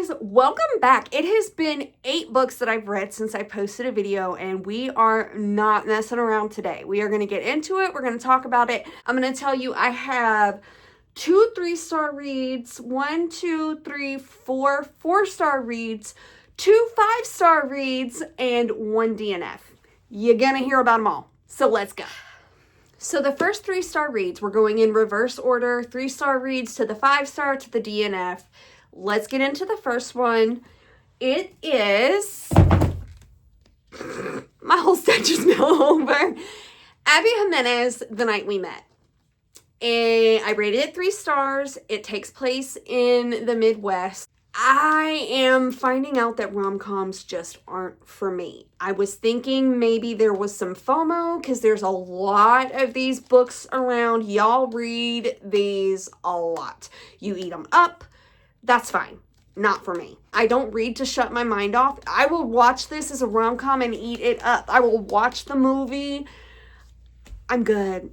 guys, welcome back. It has been 8 books that I've read since I posted a video, and we are not messing around today. We are going to get into it. We're going to talk about it. I'm going to tell you I have 2 3-star reads, 1, 2, 3, 4 4-star reads, 2 5-star reads, and 1 DNF. You're going to hear about them all. So let's go. So the first 3-star reads, we're going in reverse order, 3-star reads to the 5-star to the DNF. Let's get into the first one. It is, my whole set just fell over. Abby Jimenez, The Night We Met. And I rated it 3 stars. It takes place in the Midwest. I am finding out that rom-coms just aren't for me. I was thinking maybe there was some FOMO because there's a lot of these books around. Y'all read these a lot. You eat them up. That's fine. Not for me. I don't read to shut my mind off. I will watch this as a rom-com and eat it up. I will watch the movie. I'm good.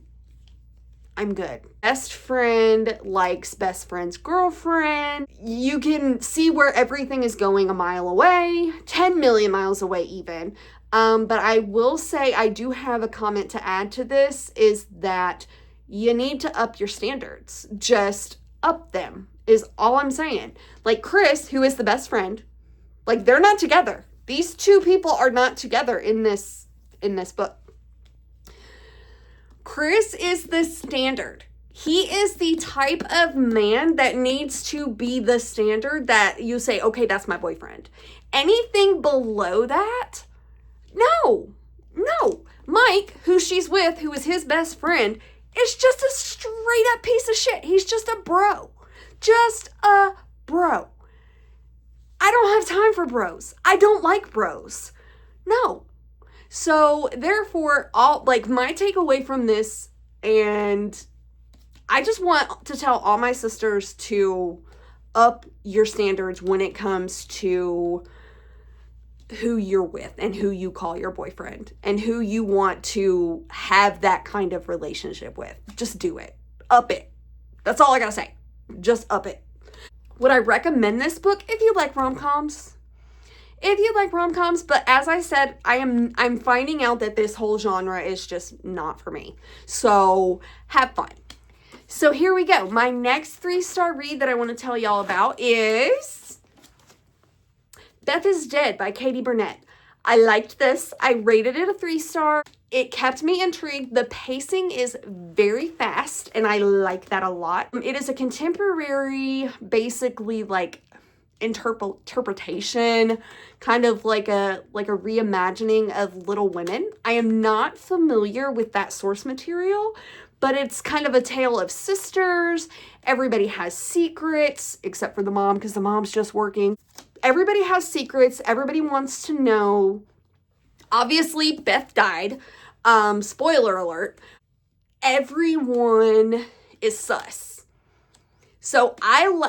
I'm good. Best friend likes best friend's girlfriend. You can see where everything is going a mile away, 10 million miles away even. But I will say I do have a comment to add to this, is that you need to up your standards. Just up them is all I'm saying. Like Chris, who is the best friend, like they're not together. These 2 people are not together in this book. Chris is the standard. He is the type of man that needs to be the standard that you say, okay, that's my boyfriend. Anything below that, no. Mike, who she's with, who is his best friend, is just a straight up piece of shit. He's just a bro. Just a bro. I don't have time for bros. I don't like bros. No. So therefore, my takeaway from this, and I just want to tell all my sisters to up your standards when it comes to who you're with and who you call your boyfriend and who you want to have that kind of relationship with. Just do it. Up it. That's all I gotta say. Just up it. Would I recommend this book if you like rom-coms? If you like rom-coms, but as I said, I'm finding out that this whole genre is just not for me. So have fun. So here we go. My next 3-star read that I want to tell y'all about is Beth is Dead by Katie Burnett. I liked this. I rated it a 3-star. It kept me intrigued. The pacing is very fast, and I like that a lot. It is a contemporary, basically like interpretation, kind of like a reimagining of Little Women. I am not familiar with that source material, but it's kind of a tale of sisters. Everybody has secrets, except for the mom, because the mom's just working. Everybody has secrets. Everybody wants to know. Obviously, Beth died. Spoiler alert. Everyone is sus. So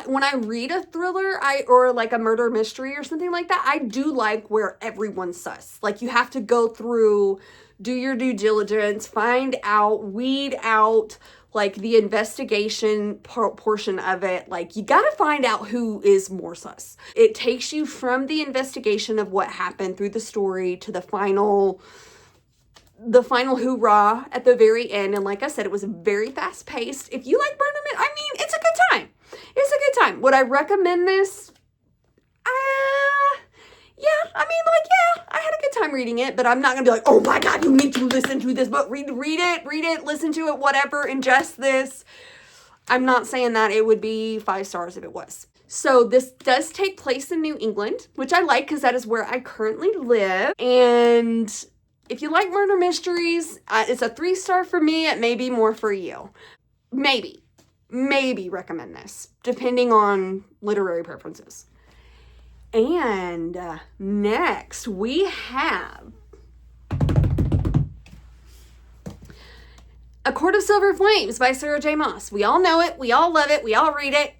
when I read a thriller, or like a murder mystery or something like that, I do like where everyone's sus. Like you have to go through, do your due diligence, find out, weed out like the investigation portion of it. Like you got to find out who is more sus. It takes you from the investigation of what happened through the story to the final hoorah at the very end. And like I said, it was very fast paced. If you like murder mystery, I mean, it's a good time. It's a good time. Would I recommend this? Yeah, I had a good time reading it, but I'm not gonna be like, oh my God, you need to listen to this book. Read it, listen to it, whatever, ingest this. I'm not saying that. It would be 5 stars if it was. So this does take place in New England, which I like because that is where I currently live. And if you like murder mysteries, it's a 3-star for me. It may be more for you. Maybe recommend this, depending on literary preferences. And next we have A Court of Silver Flames by Sarah J. Maas. We all know it. We all love it. We all read it.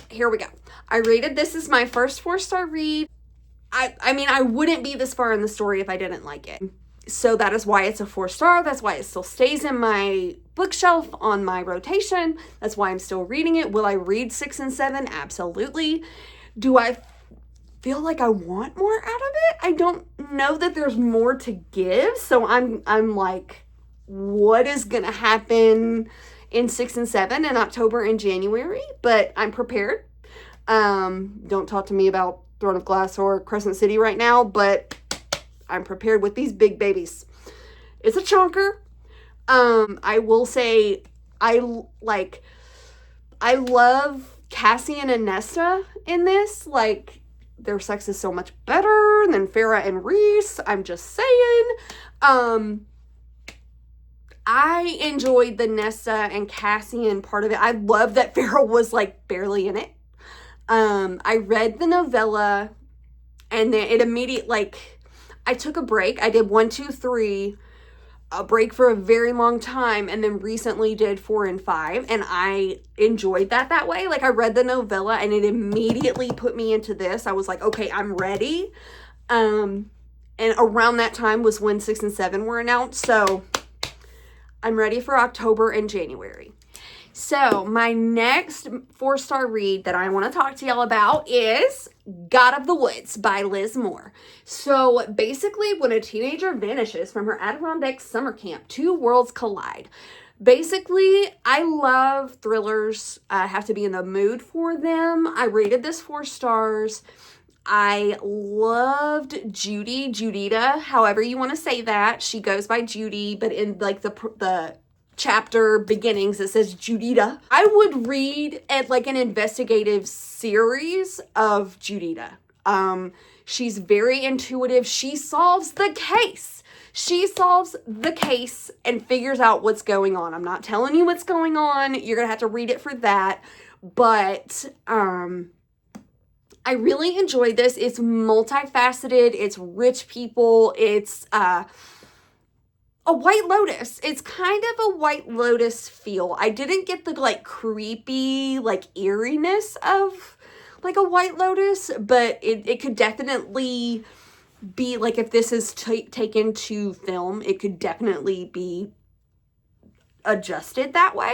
Here we go. I rated this as my first 4-star read. I mean, I wouldn't be this far in the story if I didn't like it. So that is why it's a 4-star. That's why it still stays in my bookshelf on my rotation. That's why I'm still reading it. Will I read 6 and 7? Absolutely. Do I feel like I want more out of it? I don't know that there's more to give. So I'm like, what is gonna happen in 6 and 7 in October and January? But I'm prepared. Don't talk to me about Throne of Glass or Crescent City right now, but I'm prepared with these big babies. It's a chunker. I will say I love Cassian and Nesta in this. Like, their sex is so much better than Farrah and Rhys. I'm just saying. I enjoyed the Nesta and Cassian part of it. I love that Farrah was like barely in it. I read the novella and then it immediately, like, I took a break. I did 1, 2, 3, a break for a very long time, and then recently did 4 and 5, and I enjoyed that way. Like, I read the novella and it immediately put me into this. I was like, okay, I'm ready. And around that time was when 6 and 7 were announced, so I'm ready for October and January. So my next 4-star read that I want to talk to y'all about is God of the Woods by Liz Moore. So basically, when a teenager vanishes from her Adirondack summer camp, two worlds collide. Basically, I love thrillers. I have to be in the mood for them. I rated this 4 stars. I loved Judita, however you want to say that. She goes by Judy, but in like the chapter beginnings, it says Judita. I would read at like an investigative series of Judita. She's very intuitive. She solves the case. She solves the case and figures out what's going on. I'm not telling you what's going on. You're going to have to read it for that. But, I really enjoyed this. It's multifaceted. It's rich people. It's a White Lotus. It's kind of a White Lotus feel. I didn't get the like creepy, like eeriness of like a White Lotus, but it could definitely be like, if this is taken to film, it could definitely be adjusted that way.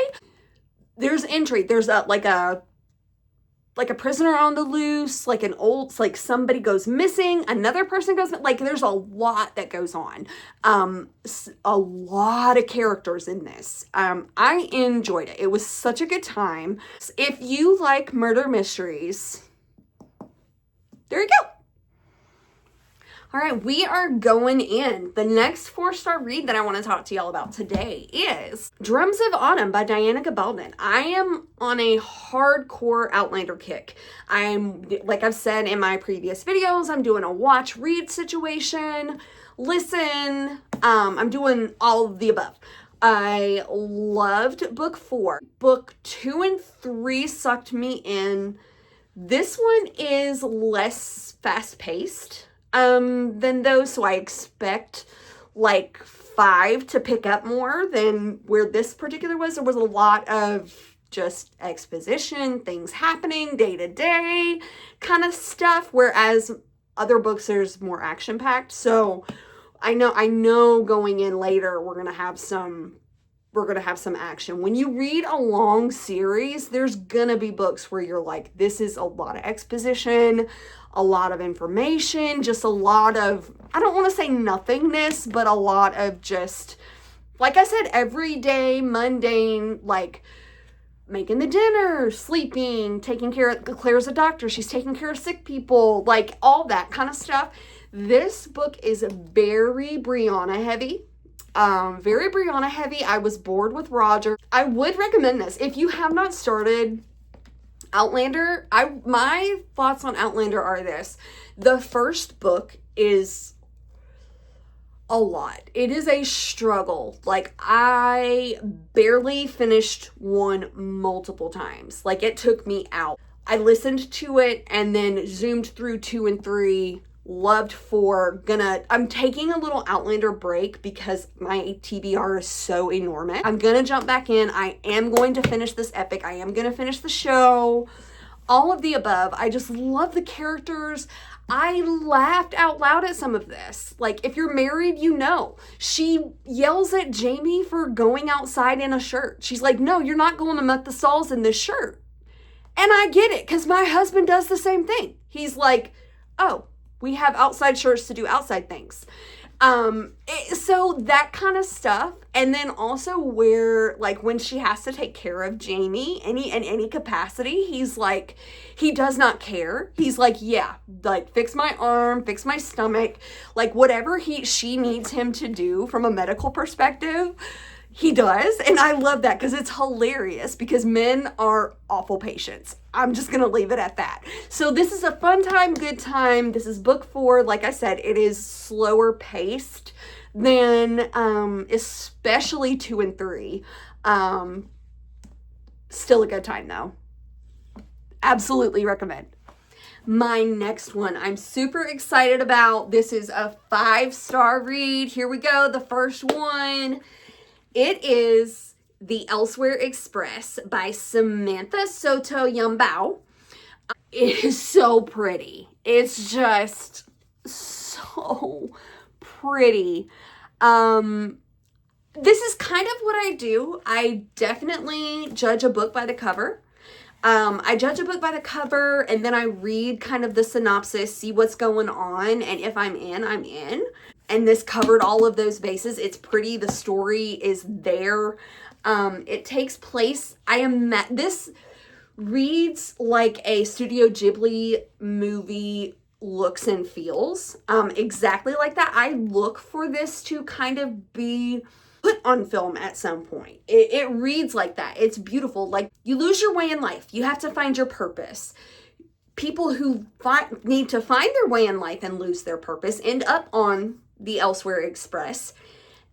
There's intrigue. There's like a prisoner on the loose, like like somebody goes missing, another person goes, like there's a lot that goes on. A lot of characters in this. I enjoyed it. It was such a good time. If you like murder mysteries, there you go. All right, we are going in. The next 4-star read that I want to talk to y'all about today is Drums of Autumn by Diana Gabaldon. I am on a hardcore Outlander kick. Like I've said in my previous videos, I'm doing a watch read situation. Listen, I'm doing all of the above. I loved book 4. Book 2 and 3 sucked me in. This one is less fast-paced than those, so I expect like 5 to pick up more than where this particular was. There was a lot of just exposition, things happening day to day kind of stuff, whereas other books there's more action packed. So I know going in later we're gonna have some action. When you read a long series, there's gonna be books where you're like, this is a lot of exposition, a lot of information, just a lot of, I don't want to say nothingness, but a lot of just, like I said, everyday, mundane, like making the dinner, sleeping, taking care of, Claire's a doctor, she's taking care of sick people, like all that kind of stuff. This book is very Brianna heavy. Very Brianna heavy. I was bored with Roger. I would recommend this. If you have not started Outlander, my thoughts on Outlander are this. The first book is a lot. It is a struggle. Like, I barely finished one multiple times. Like, it took me out. I listened to it and then zoomed through 2 and 3. Loved 4. I'm taking a little Outlander break because my TBR is so enormous. I'm gonna jump back in. I am going to finish this epic. I am gonna finish the show. All of the above. I just love the characters. I laughed out loud at some of this. Like, if you're married, you know. She yells at Jamie for going outside in a shirt. She's like, no, you're not going to Mutt the Stalls in this shirt. And I get it because my husband does the same thing. He's like, oh, we have outside shirts to do outside things. So that kind of stuff. And then also where, like, when she has to take care of Jamie in any capacity, he's like, he does not care. He's like, yeah, like, fix my arm, fix my stomach, like, whatever she needs him to do from a medical perspective, he does. And I love that because it's hilarious because men are awful patients. I'm just going to leave it at that. So this is a fun time, good time. This is book 4. Like I said, it is slower paced than especially 2 and 3. Still a good time though. Absolutely recommend. My next one I'm super excited about. This is a 5-star read. Here we go. The first one. It is The Elsewhere Express by Samantha Soto Yumbao. It is so pretty. It's just so pretty. This is kind of what I do. I definitely judge a book by the cover. I judge a book by the cover and then I read kind of the synopsis, see what's going on, and if I'm in, I'm in. And this covered all of those bases. It's pretty. The story is there. It takes place. This reads like a Studio Ghibli movie looks and feels. Exactly like that. I look for this to kind of be put on film at some point. It reads like that. It's beautiful. Like, you lose your way in life. You have to find your purpose. People who need to find their way in life and lose their purpose end up on the Elsewhere Express.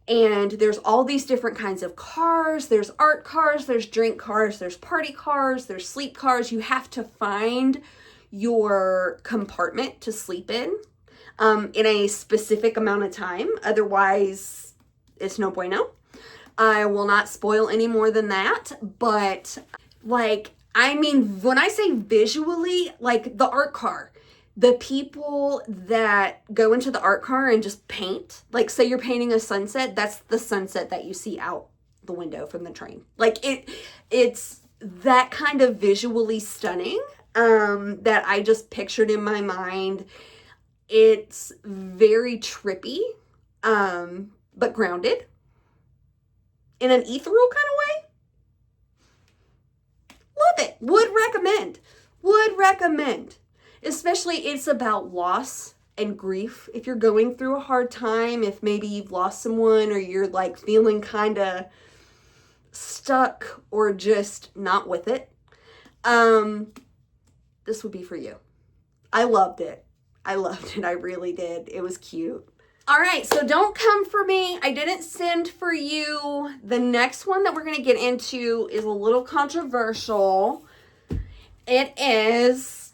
And there's all these different kinds of cars. There's art cars, there's drink cars, there's party cars, there's sleep cars. You have to find your compartment to sleep in a specific amount of time. Otherwise, it's no bueno. I will not spoil any more than that. But, like, I mean, when I say visually, like the art car, the people that go into the art car and just paint, like, say you're painting a sunset, that's the sunset that you see out the window from the train. Like, it's that kind of visually stunning that I just pictured in my mind. It's very trippy, but grounded in an ethereal kind of way. Love it. Would recommend. Especially, it's about loss and grief. If you're going through a hard time, if maybe you've lost someone or you're like feeling kind of stuck or just not with it, this would be for you. I loved it. I really did. It was cute. All right, so don't come for me. I didn't send for you. The next one that we're going to get into is a little controversial. It is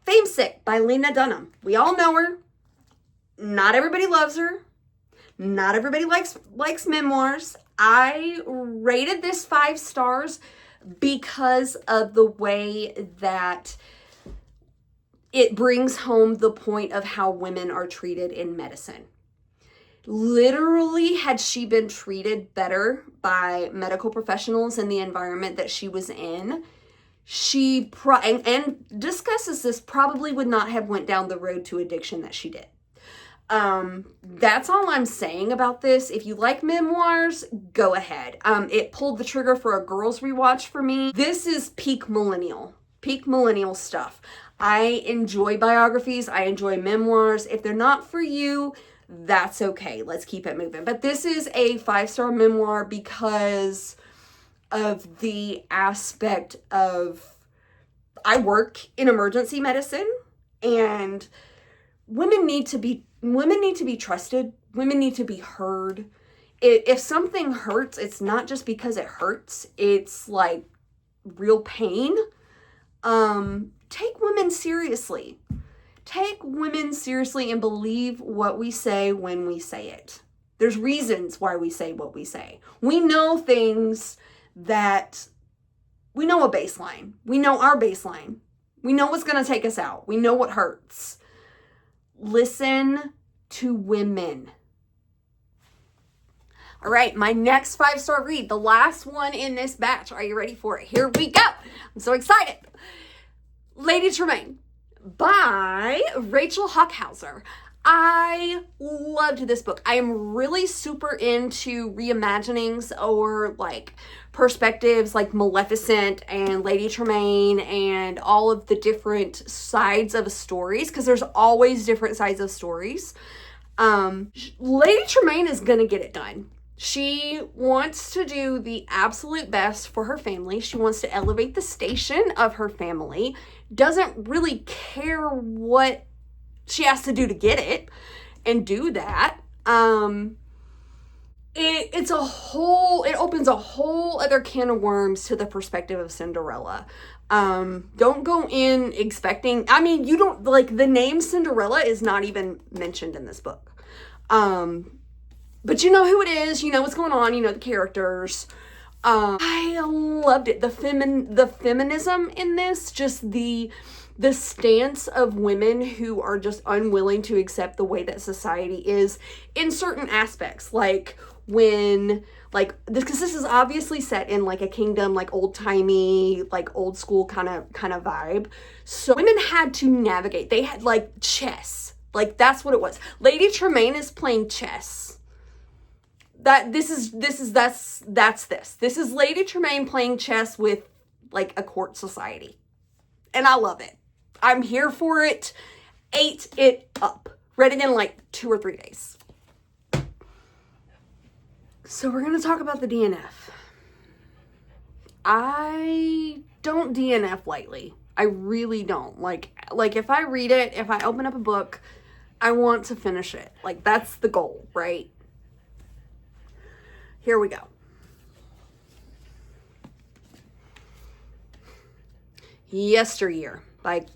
Famesick by Lena Dunham. We all know her. Not everybody loves her. Not everybody likes memoirs. I rated this 5 stars because of the way that it brings home the point of how women are treated in medicine. Literally, had she been treated better by medical professionals in the environment that she was in, she and discusses this, probably would not have went down the road to addiction that she did. That's all I'm saying about this. If you like memoirs, go ahead. It pulled the trigger for a girls rewatch for me. This is peak millennial stuff. I enjoy biographies. I enjoy memoirs. If they're not for you, that's okay. Let's keep it moving. But this is a 5-star memoir because of the aspect of, I work in emergency medicine, and women need to be trusted. Women need to be heard. If something hurts, it's not just because it hurts. It's like real pain. Take women seriously. Take women seriously and believe what we say when we say it. There's reasons why we say what we say. We know things that, we know a baseline. We know our baseline. We know what's going to take us out. We know what hurts. Listen to women. All right, my next 5-star read, the last one in this batch. Are you ready for it? Here we go. I'm so excited. Lady Tremaine by Rachel Hockhauser. I loved this book. I am really super into reimaginings or like perspectives like Maleficent and Lady Tremaine and all of the different sides of stories, because there's always different sides of stories. Lady Tremaine is gonna get it done. She wants to do the absolute best for her family. She wants to elevate the station of her family. Doesn't really care what she has to do to get it and do that. It opens a whole other can of worms to the perspective of Cinderella. Don't go in expecting, you don't, like, the name Cinderella is not even mentioned in this book. But you know who it is, you know what's going on, you know the characters. I loved it. The feminism in this, just the stance of women who are just unwilling to accept the way that society is in certain aspects. Like when, like, because this is obviously set in like a kingdom, like old-timey, like old school kind of vibe. So women had to navigate. They had like chess. Like that's what it was. Lady Tremaine is playing chess. This is Lady Tremaine playing chess with like a court society. And I love it. I'm here for it. Ate it up. Read it in like 2 or 3 days. So we're going to talk about the DNF. I don't DNF lightly. I really don't. Like if I read it, if I open up a book, I want to finish it. Like that's the goal, right? Here we go. Yesteryear by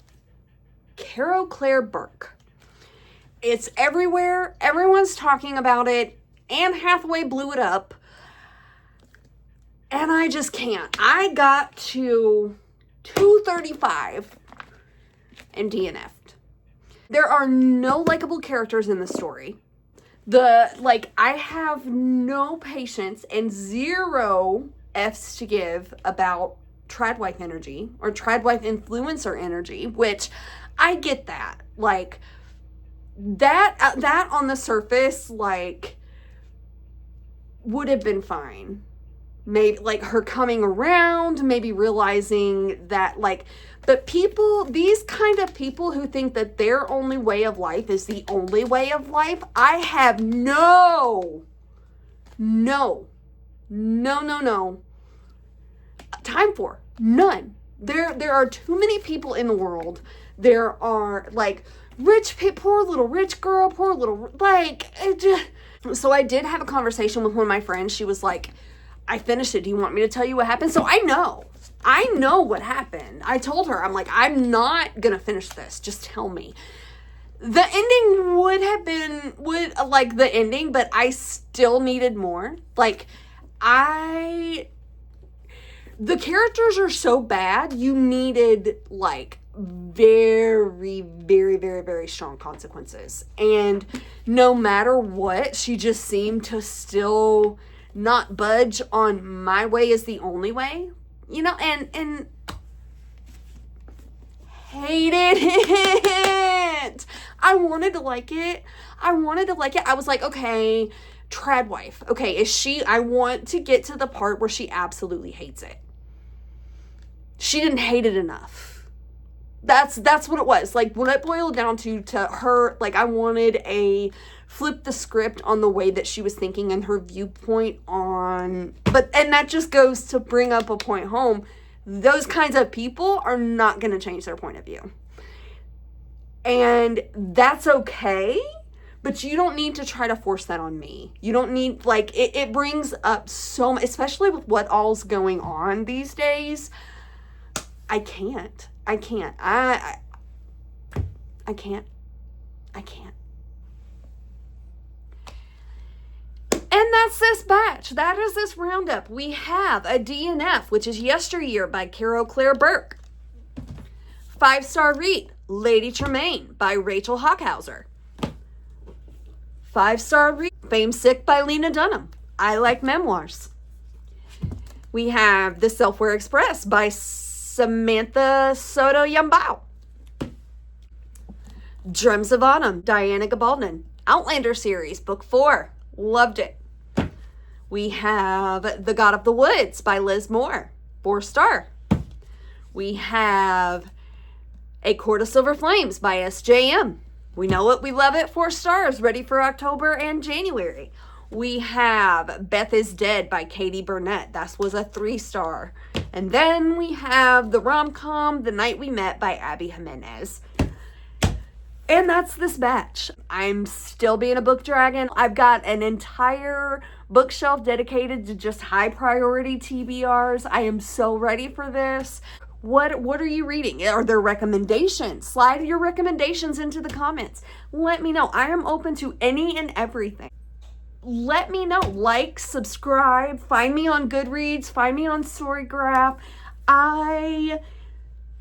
Carol Claire Burke. It's everywhere. Everyone's talking about it. Anne Hathaway blew it up. And I just can't. I got to 235 and DNF'd. There are no likable characters in the story. I have no patience and 0 F's to give about tradwife energy or tradwife influencer energy, which I get that. Like, that on the surface, like, would have been fine. Maybe, like, her coming around, maybe realizing that, like, but these kind of people who think that their only way of life is the only way of life, I have no time for. None. There are too many people in the world. There are, like, poor little rich girl, so I did have a conversation with one of my friends. She was like, I finished it. Do you want me to tell you what happened? So I know what happened. I told her, I'm like, I'm not gonna finish this. Just tell me. The ending would have been, the ending, but I still needed more. Like, the characters are so bad, you needed, like, very, very, very, very strong consequences. And no matter what, she just seemed to still not budge on my way is the only way, you know, and hated it. I wanted to like it. I was like, okay, tradwife. Okay, I want to get to the part where she absolutely hates it. She didn't hate it enough. That's what it was. Like, when it boiled down to her, like, I wanted a flip the script on the way that she was thinking and her viewpoint on, and that just goes to bring up a point home. Those kinds of people are not going to change their point of view. And that's okay, but you don't need to try to force that on me. You don't need, like, it brings up so much, especially with what all's going on these days. I can't. I can't. And that's this batch. That is this roundup. We have a DNF, which is Yesteryear by Carol Claire Burke. 5-star read, Lady Tremaine by Rachel Hockhauser. 5-star read, Fame Sick by Lena Dunham. I like memoirs. We have The Self-Aware Express by Samantha Sotomayor. Drums of Autumn, Diana Gabaldon. Outlander series, book 4. Loved it. We have The God of the Woods by Liz Moore, 4-star. We have A Court of Silver Flames by SJM. We know it, we love it, 4 stars, ready for October and January. We have Beth is Dead by Katie Burnett. That was a 3-star. And then we have the rom-com The Night We Met by Abby Jimenez. And that's this batch. I'm still being a book dragon. I've got an entire bookshelf dedicated to just high priority TBRs. I am so ready for this. What are you reading? Are there recommendations? Slide your recommendations into the comments. Let me know. I am open to any and everything. Let me know. Like, subscribe, find me on Goodreads, find me on Storygraph. I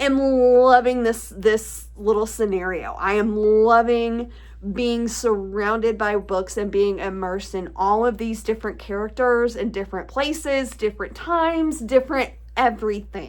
am loving this little scenario. I am loving being surrounded by books and being immersed in all of these different characters in different places, different times, different everything.